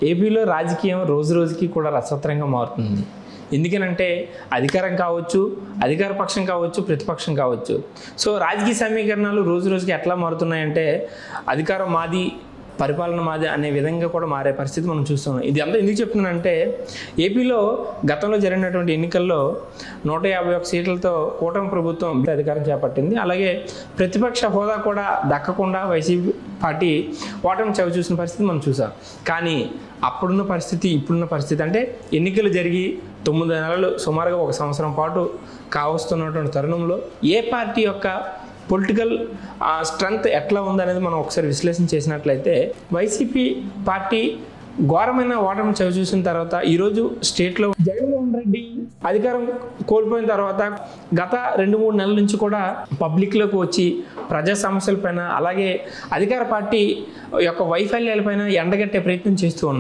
ఏపీలో రాజకీయం రోజు రోజుకి కూడా రసవత్తరంగా మారుతుంది. ఎందుకనంటే అధికారం కావచ్చు, అధికార పక్షం కావచ్చు, ప్రతిపక్షం కావచ్చు. సో రాజకీయ సమీకరణాలు రోజు రోజుకి ఎట్లా మారుతున్నాయంటే అధికారం మాది, పరిపాలన మాది అనే విధంగా కూడా మారే పరిస్థితి మనం చూస్తున్నాం. ఇది అంతా ఎందుకు చెప్తున్నానంటే ఏపీలో గతంలో జరిగినటువంటి ఎన్నికల్లో 151 సీట్లతో కూటమి ప్రభుత్వం అధికారం చేపట్టింది. అలాగే ప్రతిపక్ష హోదా కూడా దక్కకుండా వైసీపీ పార్టీ ఓటమి చవి చూసిన పరిస్థితి మనం చూసాం. కానీ అప్పుడున్న పరిస్థితి ఇప్పుడున్న పరిస్థితి అంటే ఎన్నికలు జరిగి 9 నెలలు సుమారుగా 1 సంవత్సరం పాటు కావస్తున్నటువంటి తరుణంలో ఏ పార్టీ యొక్క పొలిటికల్ స్ట్రెంగ్త్ ఎట్లా ఉందనేది మనం ఒకసారి విశ్లేషణ చేసినట్లయితే వైసీపీ పార్టీ ఘోరమైన ఓటమి చవి చూసిన తర్వాత ఈరోజు స్టేట్లో జగన్మోహన్ రెడ్డి అధికారం కోల్పోయిన తర్వాత గత 2-3 నెలల నుంచి కూడా పబ్లిక్లోకి వచ్చి ప్రజా సమస్యలపైన అలాగే అధికార పార్టీ యొక్క వైఫల్యాలపైన ఎండగట్టే ప్రయత్నం చేస్తూ ఉన్నారు.